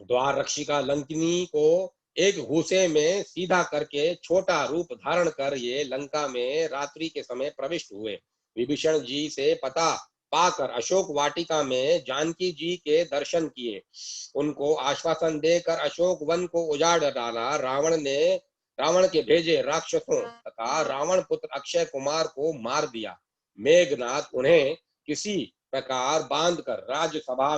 द्वार रक्षिका लंकिनी को एक घूसे में सीधा करके छोटा रूप धारण कर ये लंका में रात्रि के समय प्रविष्ट हुए। विभीषण जी से पता पाकर अशोक वाटिका में जानकी जी के दर्शन किए। उनको आश्वासन देकर अशोक वन को उजाड़ डाला। रावण के भेजे राक्षसों तथा रावण पुत्र अक्षय कुमार को मार दिया। मेघनाथ उन्हें किसी प्रकार बांधकर राज्यसभा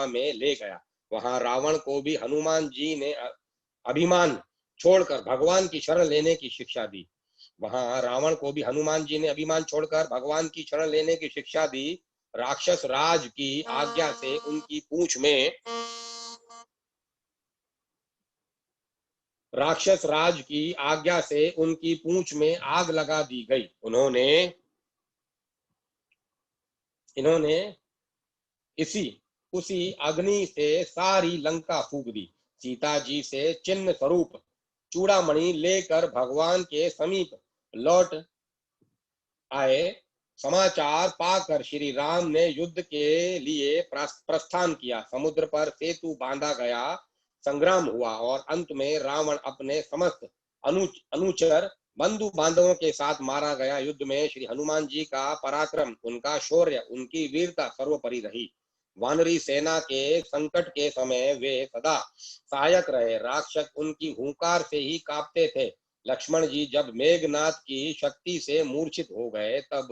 में ले गया। वहां रावण को भी हनुमान जी ने अभिमान छोड़कर भगवान की शरण लेने की शिक्षा दी। वहां रावण को भी हनुमान जी ने अभिमान छोड़कर भगवान की शरण लेने की शिक्षा दी। राक्षस राज की आज्ञा से उनकी पूंछ में राक्षस राज की आज्ञा से उनकी पूंछ में आग लगा दी गई। इन्होंने उसी अग्नि से सारी लंका फूंक दी। सीता जी से चिन्ह स्वरूप चूड़ामणि लेकर भगवान के समीप लौट आए। समाचार पाकर श्री राम ने युद्ध के लिए प्रस्थान किया। समुद्र पर सेतु बांधा गया, संग्राम हुआ और अंत में रावण अपने समस्त अनुचर बंधु बांधवों के साथ मारा गया। युद्ध में श्री हनुमान जी का पराक्रम, उनका शौर्य, उनकी वीरता सर्वोपरि रही। वानरी सेना के संकट के समय वे सदा सहायक रहे। राक्षस उनकी हुंकार से ही कांपते थे। लक्ष्मण जी जब मेघनाथ की शक्ति से मूर्छित हो गए, तब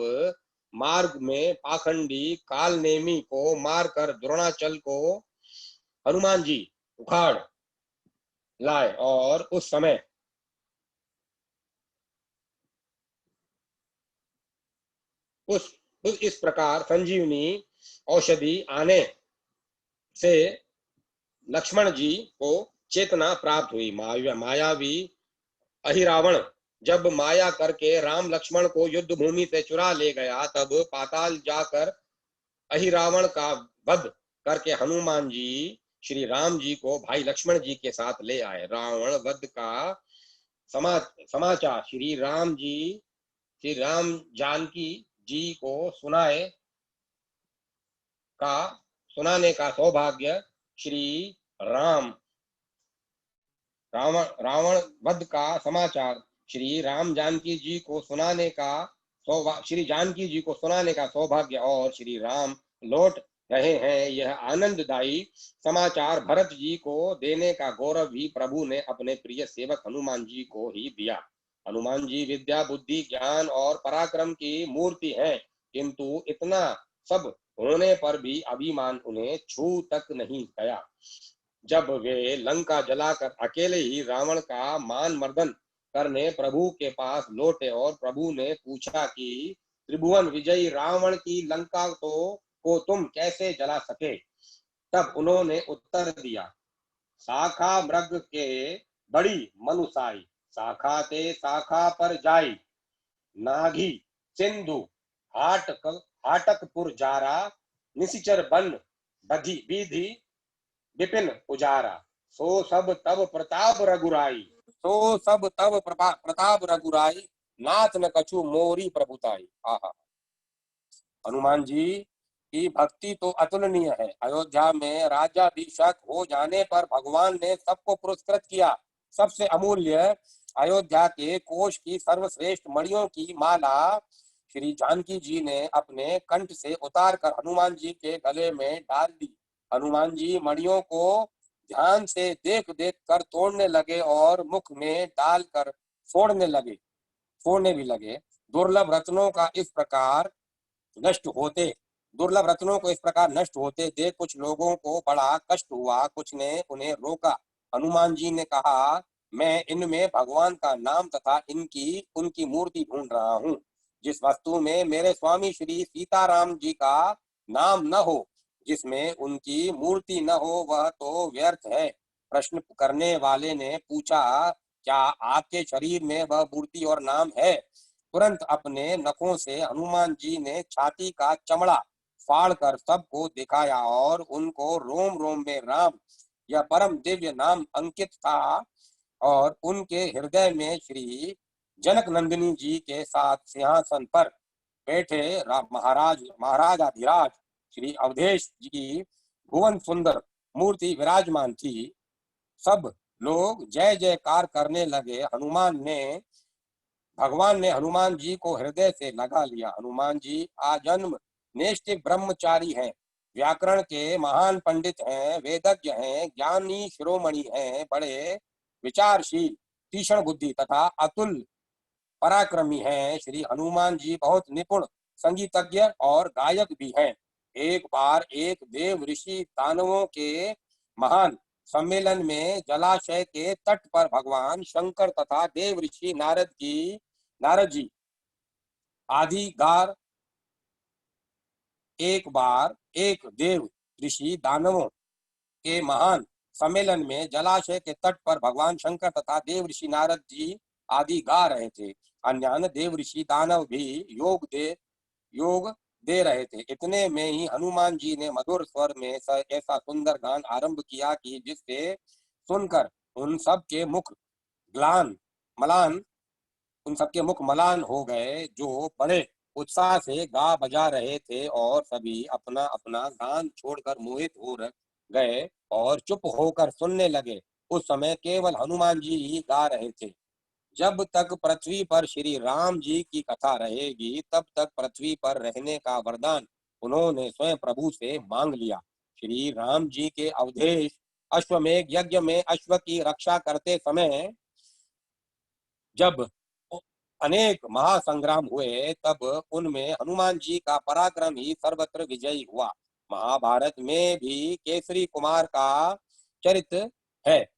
मार्ग में पाखंडी कालनेमी को मारकर द्रोणाचल को हनुमान जी उखाड़ लाए और उस समय इस प्रकार संजीवनी औषधि आने से लक्ष्मण जी को चेतना प्राप्त हुई। मायावी अहिरावण जब माया करके राम लक्ष्मण को युद्ध भूमि से चुरा ले गया, तब पाताल जाकर अहिरावण का वध करके हनुमान जी श्री राम जी को भाई लक्ष्मण जी के साथ ले आए। रावण वध का समाचार श्री राम जानकी जी को सुनाने का सौभाग्य श्री रावण वध का समाचार श्री जानकी जी को सुनाने का सौभाग्य और श्री राम लौट रहे हैं, यह आनंददायी समाचार भरत जी को देने का गौरव भी प्रभु ने अपने प्रिय सेवक हनुमान जी को ही दिया। हनुमान जी विद्या, बुद्धि, ज्ञान और पराक्रम की मूर्ति हैं, किंतु इतना सब होने पर भी अभिमान उन्हें छू तक नहीं गया। जब वे लंका जलाकर अकेले ही रावण का मान मर्दन करने प्रभु के पास लौटे और प्रभु ने पूछा कि त्रिभुवन विजयी रावण की लंका को तुम कैसे जला सके, तब उन्होंने उत्तर दिया, शाखा मृग के बड़ी मनुसाई, शाखा ते शाखा पर जाई, नाघी सिंधु हाटकपुर जारा, निशिचर बन बधी बीधी विपिन उजारा, सो सब तब प्रताप रघुराई, नाथ न कछु मोरी प्रभुताई। आहा, हनुमान जी की भक्ति तो अतुलनीय है। अयोध्या में राज्याभिषेक हो जाने पर भगवान ने सबको पुरस्कृत किया। सबसे अमूल्य अयोध्या के कोष की सर्वश्रेष्ठ मणियों की माला श्री जानकी जी ने अपने कंठ से उतारकर हनुमान जी के गले में डाल दी। हनुमान जी मणियों को ध्यान से देख देख कर तोड़ने लगे और मुख में डालकर फोड़ने भी लगे। दुर्लभ रत्नों को इस प्रकार नष्ट होते देख कुछ लोगों को बड़ा कष्ट हुआ। कुछ ने उन्हें रोका। हनुमान जी ने कहा, मैं इनमें भगवान का नाम तथा उनकी मूर्ति ढूंढ रहा हूँ। जिस वस्तु में मेरे स्वामी श्री सीताराम जी का नाम न हो, जिसमें उनकी मूर्ति न हो, वह तो व्यर्थ है। प्रश्न करने वाले ने पूछा, क्या आपके शरीर में वह मूर्ति और नाम है? तुरंत अपने नखों से हनुमान जी ने छाती का चमड़ा फाड़कर सबको दिखाया और उनको रोम रोम में राम यह परम दिव्य नाम अंकित था और उनके हृदय में श्री जनक नंदिनी जी के साथ सिंहासन पर बैठे महाराजाधिराज श्री अवधेश जी की भुवन सुंदर मूर्ति विराजमान थी। सब लोग जय जयकार करने लगे। भगवान ने हनुमान जी को हृदय से लगा लिया। हनुमान जी आजन्म नैष्ठिक ब्रह्मचारी हैं, व्याकरण के महान पंडित हैं, वेदज्ञ हैं, ज्ञानी शिरोमणि हैं, बड़े विचारशील, तीक्ष्ण बुद्धि तथा अतुल पराक्रमी हैं। श्री हनुमान जी बहुत निपुण संगीतज्ञ और गायक भी हैं। एक बार एक देव ऋषि दानवों के महान सम्मेलन में जलाशय के तट पर भगवान शंकर तथा देव ऋषि नारद जी आदि गार एक बार एक देव ऋषि दानवों के महान सम्मेलन में जलाशय के तट पर भगवान शंकर तथा देव ऋषि नारद जी आदि गा रहे थे। अन्य देव ऋषि दानव भी योग दे रहे थे। इतने में ही हनुमान जी ने मधुर स्वर में ऐसा सुंदर गान आरंभ किया कि जिससे सुनकर उन सबके मुख मलान उन सबके मुख मलान हो गए, जो बड़े उत्साह से गा बजा रहे थे, और सभी अपना अपना गान छोड़कर मोहित हो गए और चुप होकर सुनने लगे। उस समय केवल हनुमान जी ही गा रहे थे। जब तक पृथ्वी पर श्री राम जी की कथा रहेगी, तब तक पृथ्वी पर रहने का वरदान उन्होंने स्वयं प्रभु से मांग लिया। श्री राम जी के अवधेश अश्वमेघ यज्ञ में अश्व की रक्षा करते समय जब अनेक महासंग्राम हुए, तब उनमें हनुमान जी का पराक्रम ही सर्वत्र विजयी हुआ। महाभारत में भी केसरी कुमार का चरित्र है।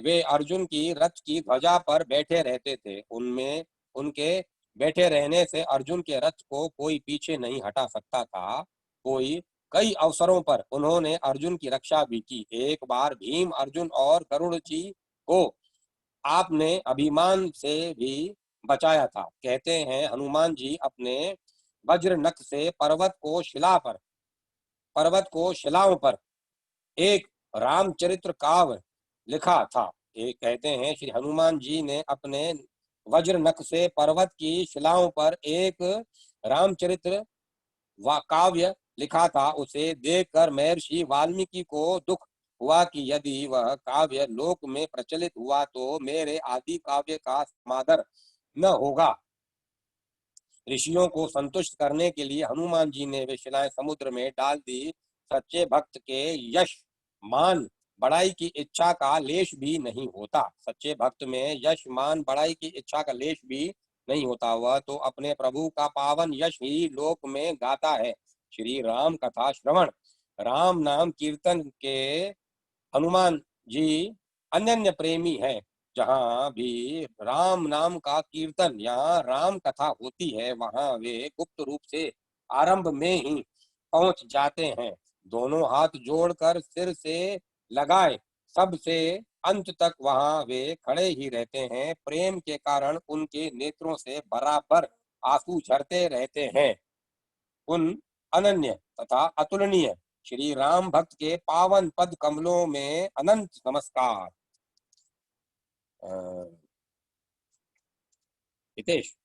वे अर्जुन की रथ की ध्वजा पर बैठे रहते थे। उनमें उनके बैठे रहने से अर्जुन के रथ को कोई पीछे नहीं हटा सकता था। कई अवसरों पर उन्होंने अर्जुन की रक्षा भी की। एक बार भीम, अर्जुन और गरुड़ जी को आपने अभिमान से भी बचाया था। कहते हैं हनुमान जी अपने वज्र नख से पर्वत को शिलाओं पर एक रामचरित्र काव्य लिखा था। ये कहते हैं श्री हनुमान जी ने अपने वज्र नख से पर्वत की शिलाओं पर एक रामचरित्र काव्य लिखा था। उसे देखकर महर्षि वाल्मीकि को दुख हुआ कि यदि वह काव्य लोक में प्रचलित हुआ तो मेरे आदि काव्य का समादर न होगा। ऋषियों को संतुष्ट करने के लिए हनुमान जी ने वे शिलाएं समुद्र में डाल दी। सच्चे भक्त के यश मान बढ़ाई की इच्छा का लेश भी नहीं होता। सच्चे भक्त में यश मान बढ़ाई की इच्छा का लेश भी नहीं होता। वह तो अपने प्रभु का पावन यश ही लोक में गाता है। श्री राम कथा श्रवण, राम नाम कीर्तन के हनुमान जी अनन्य प्रेमी है। जहाँ भी राम नाम का कीर्तन या राम कथा होती है, वहाँ वे गुप्त रूप से आरंभ में ही पहुंच जाते हैं। दोनों हाथ जोड़कर सिर से लगाए सबसे अंत तक वहाँ वे खड़े ही रहते हैं। प्रेम के कारण उनके नेत्रों से बराबर आंसू झरते रहते हैं। उन अनन्य तथा अतुलनीय श्री राम भक्त के पावन पद कमलों में अनंत नमस्कार। हितेश,